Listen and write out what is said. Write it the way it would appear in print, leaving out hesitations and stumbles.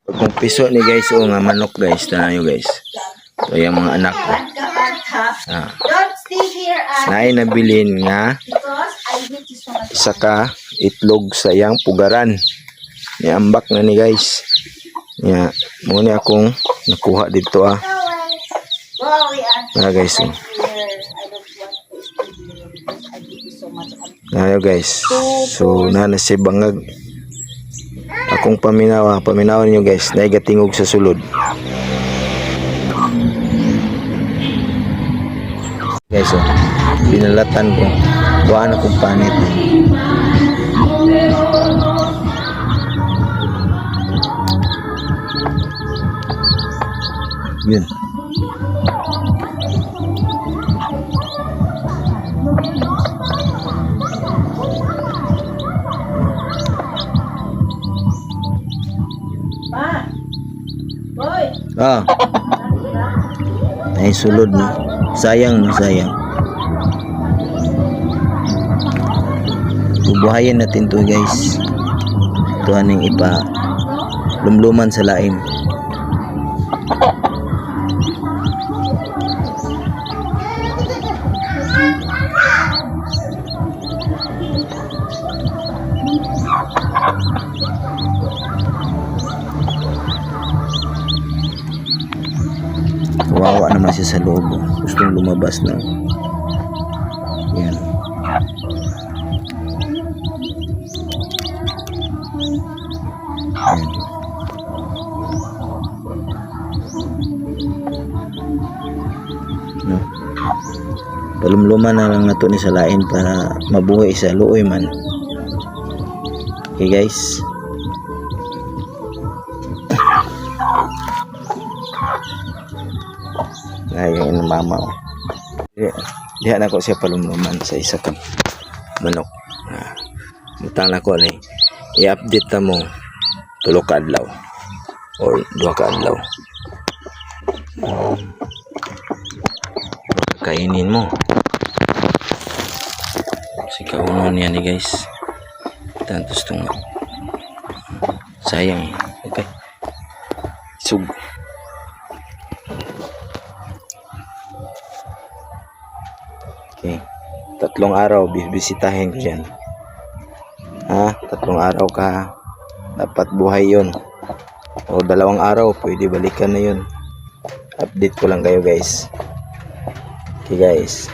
Kung piso ni guys o nga manok guys, tanan nyo guys. So yung mga anak ko. Naay nabilin nga isa ka itlog sa yang pugaran. Niambak na ni guys. Nya mo ni akong nakuha dito guys. Ayo guys. So na si bangag. Akong paminawan niyo guys, naigatingog sa sulod. Guys, binalatan ko. Buwan akong panit. Yun. Ay sulod no. Sayang no, sayang. Bubuhayin natin to guys. Ito aning ipa lumluman sa lain. Kawawa naman siya sa loob. Gustong lumabas na. Yan. Yan. No. Palumluman na lang nato ni sa lain para mabuhay sa luoy man. Okay guys. Ngayon mama ko. Diha na ko siya palumluman sa isa ka manok. Mutang na ko ni i-update ta mo 3 ka adlaw or 2 ka adlaw. Kainin mo. Si kaunon yan ni guys. Tantos tong sayang. Okay. Sug. Okay. 3 araw bibisitahin ko dyan. 3 araw ka dapat buhay yun. O 2 araw pwede balikan na yun. Update ko lang kayo guys. Okay guys.